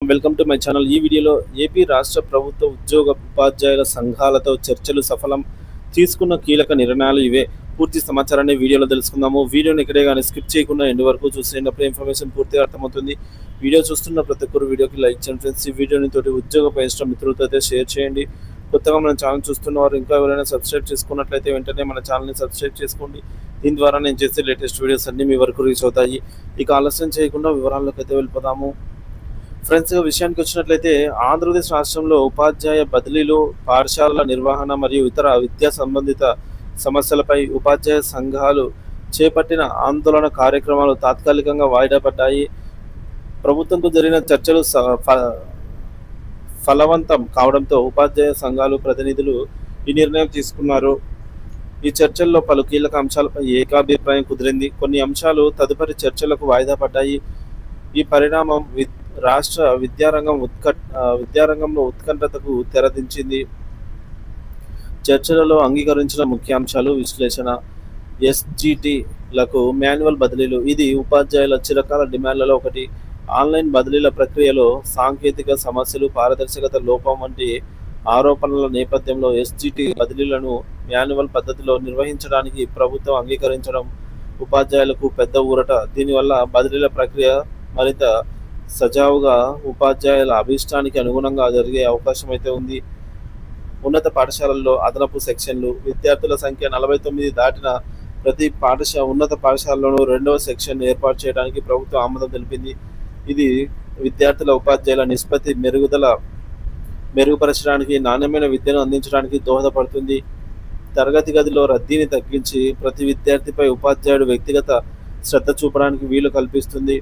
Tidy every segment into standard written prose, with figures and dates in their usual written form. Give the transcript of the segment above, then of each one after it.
Welcome to my channel. ఈ వీడియోలో AP రాష్ట్ర ప్రభుత్వ ఉద్యోగ ఉపాధ్యాయుల సంఘాలతో చర్చలు సఫలం, తీసుకున్న కీలక నిర్ణయాలు ఇవే. పూర్తి సమాచారాన్ని వీడియోలో తెలుసుకుందాము. వీడియోని ఎక్కడే కానీ స్కిప్ చేయకుండా ఎండ్ వరకు చూసేటప్పుడు ఇన్ఫర్మేషన్ పూర్తిగా అర్థమవుతుంది. వీడియో చూస్తున్న ప్రతి ఒక్కరు వీడియోకి లైక్ చేయండి ఫ్రెండ్స్. ఈ వీడియోని తోటి ఉద్యోగ పైన మిత్రులతో అయితే షేర్ చేయండి. కొత్తగా మన ఛానల్ చూస్తున్న వారు ఇంకా ఎవరైనా సబ్స్క్రైబ్ చేసుకున్నట్లయితే వెంటనే మన ఛానల్ని సబ్స్క్రైబ్ చేసుకోండి. దీని ద్వారా నేను చేసే లేటెస్ట్ వీడియోస్ అన్నీ మీ వరకు రీచ్ అవుతాయి. ఇక ఆలస్యం చేయకుండా వివరాల్లోకి అయితే వెళ్ళిపోదాము. ఫ్రెండ్స్, విషయానికి వచ్చినట్లయితే ఆంధ్రప్రదేశ్ రాష్ట్రంలో ఉపాధ్యాయ బదిలీలు, పాఠశాలల నిర్వహణ మరియు ఇతర విద్యా సంబంధిత సమస్యలపై ఉపాధ్యాయ సంఘాలు చేపట్టిన ఆందోళన కార్యక్రమాలు తాత్కాలికంగా వాయిదా పడ్డాయి. ప్రభుత్వంతో జరిగిన చర్చలు ఫలవంతం కావడంతో ఉపాధ్యాయ సంఘాలు ప్రతినిధులు ఈ నిర్ణయం తీసుకున్నారు. ఈ చర్చల్లో పలు కీలక అంశాలపై ఏకాభిప్రాయం కుదిరింది. కొన్ని అంశాలు తదుపరి చర్చలకు వాయిదా పడ్డాయి. ఈ పరిణామం రాష్ట్ర విద్యారంగంలో ఉత్కంఠతకు తెరదించింది. చర్చలలో అంగీకరించిన ముఖ్యాంశాలు విశ్లేషణ. ఎస్జిటిలకు మాన్యువల్ బదిలీలు. ఇది ఉపాధ్యాయుల చిరకాల డిమాండ్లలో ఒకటి. ఆన్లైన్ బదిలీల ప్రక్రియలో సాంకేతిక సమస్యలు, పారదర్శకత లోపం వంటి ఆరోపణల నేపథ్యంలో ఎస్జిటి బదిలీలను మాన్యువల్ పద్ధతిలో నిర్వహించడానికి ప్రభుత్వం అంగీకరించడం ఉపాధ్యాయులకు పెద్ద ఊరట. దీనివల్ల బదిలీల ప్రక్రియ మరింత సజావుగా ఉపాధ్యాయుల అభిష్టానికి అనుగుణంగా జరిగే అవకాశం అయితే ఉంది. ఉన్నత పాఠశాలల్లో అదనపు సెక్షన్లు. విద్యార్థుల సంఖ్య 49 దాటిన ప్రతి ఉన్నత పాఠశాలలోనూ 2వ సెక్షన్ ఏర్పాటు చేయడానికి ప్రభుత్వం ఆమోదం తెలిపింది. ఇది విద్యార్థుల ఉపాధ్యాయుల నిష్పత్తి మెరుగుపరచడానికి, నాణ్యమైన విద్యను అందించడానికి దోహదపడుతుంది. తరగతి గదిలో రద్దీని తగ్గించి ప్రతి విద్యార్థిపై ఉపాధ్యాయుడు వ్యక్తిగత శ్రద్ధ చూపడానికి వీలు కల్పిస్తుంది.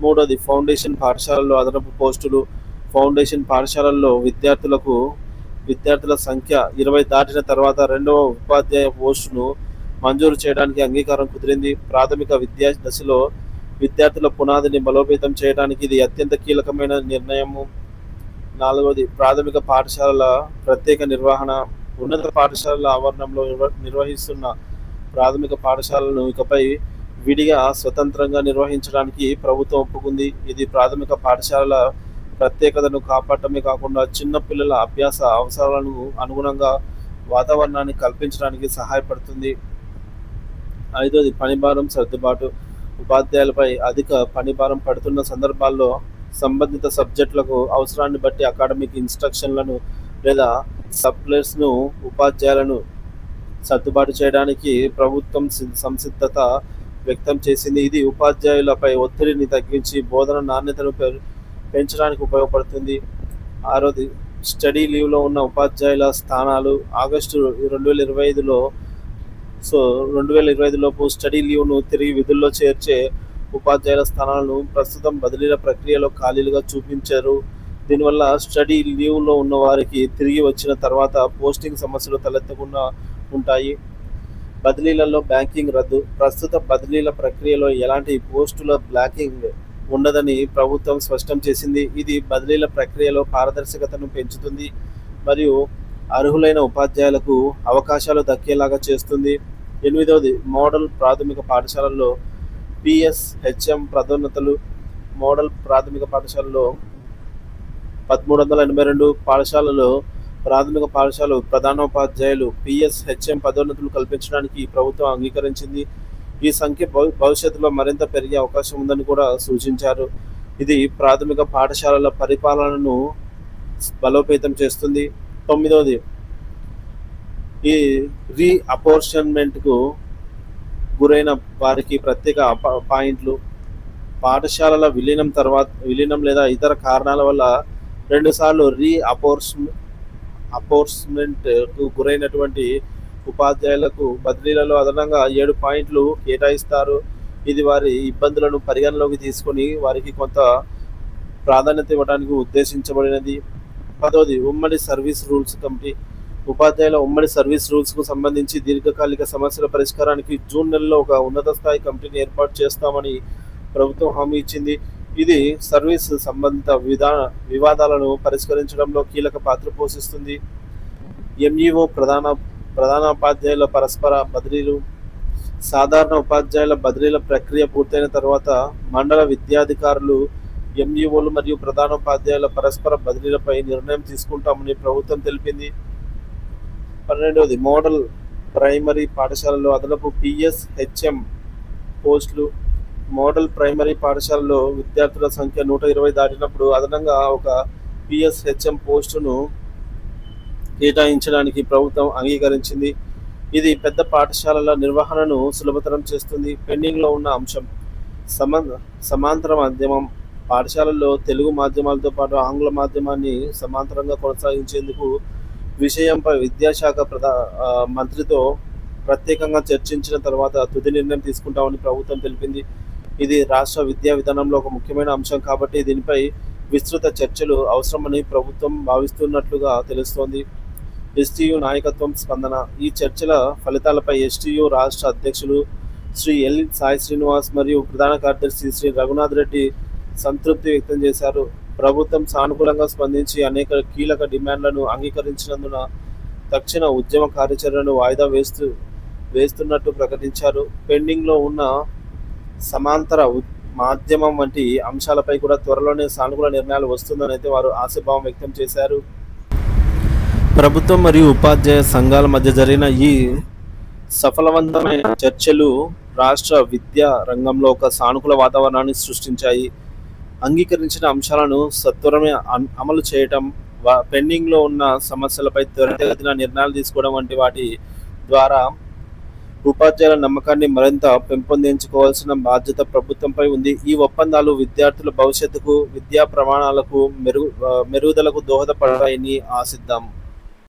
మూడోది, ఫౌండేషన్ పాఠశాలల్లో అదనపు పోస్టులు. ఫౌండేషన్ పాఠశాలల్లో విద్యార్థుల సంఖ్య 20 దాటిన తర్వాత 2వ ఉపాధ్యాయ పోస్టును మంజూరు చేయడానికి అంగీకారం కుదిరింది. ప్రాథమిక విద్యా దశలో విద్యార్థుల పునాదిని బలోపేతం చేయడానికి ఇది అత్యంత కీలకమైన నిర్ణయము. నాలుగవది, ప్రాథమిక పాఠశాలల ప్రత్యేక నిర్వహణ. ఉన్నత పాఠశాలల ఆవరణంలో నిర్వహిస్తున్న ప్రాథమిక పాఠశాలను ఇకపై విడిగా స్వతంత్రంగా నిర్వహించడానికి ప్రభుత్వం ఒప్పుకుంది. ఇది ప్రాథమిక పాఠశాలల ప్రత్యేకతను కాపాడటమే కాకుండా చిన్న పిల్లల అభ్యాస అవసరాలను అనుగుణంగా వాతావరణాన్ని కల్పించడానికి సహాయపడుతుంది. ఐదోది, పనిభారం సర్దుబాటు. ఉపాధ్యాయులపై అధిక పనిభారం పడుతున్న సందర్భాల్లో సంబంధిత సబ్జెక్టులకు అవసరాన్ని బట్టి అకాడమిక్ ఇన్స్ట్రక్షన్లను లేదా సప్లైస్ను ఉపాధ్యాయులను సర్దుబాటు చేయడానికి ప్రభుత్వం సంసిద్ధత వ్యక్తం చేసింది. ఇది ఉపాధ్యాయులపై ఒత్తిడిని తగ్గించి బోధన నాణ్యతను పెంచడానికి ఉపయోగపడుతుంది. ఆరోది, స్టడీ లీవ్లో ఉన్న ఉపాధ్యాయుల స్థానాలు. ఆగస్టు 2025లోపు స్టడీ లీవ్ను తిరిగి విధుల్లో చేర్చే ఉపాధ్యాయుల స్థానాలను ప్రస్తుతం బదిలీల ప్రక్రియలో ఖాళీలుగా చూపించారు. దీనివల్ల స్టడీ లీవ్లో ఉన్న వారికి తిరిగి వచ్చిన తర్వాత పోస్టింగ్ సమస్యలు తలెత్తకుండా ఉంటాయి. బదిలీలలో బ్లాంకింగ్ రద్దు. ప్రస్తుత బదిలీల ప్రక్రియలో ఎలాంటి పోస్టుల బ్లాంకింగ్ ఉండదని ప్రభుత్వం స్పష్టం చేసింది. ఇది బదిలీల ప్రక్రియలో పారదర్శకతను పెంచుతుంది మరియు అర్హులైన ఉపాధ్యాయులకు అవకాశాలు దక్కేలాగా చేస్తుంది. ఎనిమిదవది, మోడల్ ప్రాథమిక పాఠశాలల్లో PSHM పదోన్నతులు. మోడల్ ప్రాథమిక పాఠశాలలో 1382 పాఠశాలలో ప్రాథమిక పాఠశాల ప్రధానోపాధ్యాయులు PSHM పదోన్నతులు కల్పించడానికి ప్రభుత్వం అంగీకరించింది. ఈ సంఖ్య భవిష్యత్తులో మరింత పెరిగే అవకాశం ఉందని కూడా సూచించారు. ఇది ప్రాథమిక పాఠశాలల పరిపాలనను బలోపేతం చేస్తుంది. 9వది, ఈ రీఅపోర్షన్మెంట్కు గురైన వారికి ప్రత్యేక పాయింట్లు. పాఠశాలల విలీనం లేదా ఇతర కారణాల వల్ల 2 సార్లు అపోర్స్మెంట్కు గురైనటువంటి ఉపాధ్యాయులకు బదిలీలలో అదనంగా 7 పాయింట్లు కేటాయిస్తారు. ఇది వారి ఇబ్బందులను పరిగణలోకి తీసుకొని వారికి కొంత ప్రాధాన్యత ఇవ్వడానికి ఉద్దేశించబడినది. 10వది, ఉమ్మడి సర్వీస్ రూల్స్ కమిటీ. ఉపాధ్యాయుల ఉమ్మడి సర్వీస్ రూల్స్కు సంబంధించి దీర్ఘకాలిక సమస్యల పరిష్కారానికి జూన్ నెలలో ఒక ఉన్నత స్థాయి కమిటీని ఏర్పాటు చేస్తామని ప్రభుత్వం హామీ ఇచ్చింది. ఇది సర్వీస్ సంబంధిత వివాదాలను పరిష్కరించడంలో కీలక పాత్ర పోషిస్తుంది. MEO ప్రధానోపాధ్యాయుల పరస్పర బదిలీలు. సాధారణ ఉపాధ్యాయుల బదిలీల ప్రక్రియ పూర్తయిన తర్వాత మండల విద్యాధికారులు ఎంఈఓలు మరియు ప్రధానోపాధ్యాయుల పరస్పర బదిలీలపై నిర్ణయం తీసుకుంటామని ప్రభుత్వం తెలిపింది. 12వది మోడల్ ప్రైమరీ పాఠశాలలో అదనపు పిఎస్హెచ్ఎం పోస్టులు. మోడల్ ప్రైమరీ పాఠశాలలో విద్యార్థుల సంఖ్య 120 దాటినప్పుడు అదనంగా ఒక పిఎస్హెచ్ఎం పోస్టును కేటాయించడానికి ప్రభుత్వం అంగీకరించింది. ఇది పెద్ద పాఠశాలల నిర్వహణను సులభతరం చేస్తుంది. పెండింగ్లో ఉన్న అంశం సమాంతర మాధ్యమం. పాఠశాలల్లో తెలుగు మాధ్యమాలతో పాటు ఆంగ్ల మాధ్యమాన్ని సమాంతరంగా కొనసాగించేందుకు విషయంపై విద్యాశాఖ మంత్రితో ప్రత్యేకంగా చర్చించిన తర్వాత తుది నిర్ణయం తీసుకుంటామని ప్రభుత్వం తెలిపింది. ఇది రాష్ట్ర విద్యా విధానంలో ఒక ముఖ్యమైన అంశం కాబట్టి దీనిపై విస్తృత చర్చలు అవసరమని ప్రభుత్వం భావిస్తున్నట్లుగా తెలుస్తోంది. ఎస్టీయు నాయకత్వం స్పందన. ఈ చర్చల ఫలితాలపై ఎస్టీయు రాష్ట్ర అధ్యక్షులు శ్రీ ఎల్ సాయి శ్రీనివాస్ మరియు ప్రధాన కార్యదర్శి శ్రీ రఘునాథ్ రెడ్డి సంతృప్తి వ్యక్తం చేశారు. ప్రభుత్వం సానుకూలంగా స్పందించి అనేక కీలక డిమాండ్లను అంగీకరించినందున తక్షణ ఉద్యమ కార్యాచరణను వాయిదా వేస్తున్నట్టు ప్రకటించారు. పెండింగ్లో ఉన్న సమాంతర మాధ్యమం వంటి అంశాలపై కూడా త్వరలోనే సానుకూల నిర్ణయాలు వస్తుందని అయితే వారు ఆశాభావం వ్యక్తం చేశారు. ప్రభుత్వం మరియు ఉపాధ్యాయ సంఘాల మధ్య జరిగిన ఈ సఫలవంతమైన చర్చలు రాష్ట్ర విద్యా రంగంలో ఒక సానుకూల వాతావరణాన్ని సృష్టించాయి. అంగీకరించిన అంశాలను సత్వరమే అమలు చేయటం, పెండింగ్లో ఉన్న సమస్యలపై త్వరితగతిన నిర్ణయాలు తీసుకోవడం వంటి వాటి ద్వారా ఉపాధ్యాయుల నమ్మకాన్ని మరింత పెంపొందించుకోవాల్సిన బాధ్యత ప్రభుత్వంపై ఉంది. ఈ ఒప్పందాలు విద్యార్థుల భవిష్యత్తుకు, విద్యా ప్రమాణాలకు మెరుగుదలకు దోహదపడతాయని ఆశిద్దాం.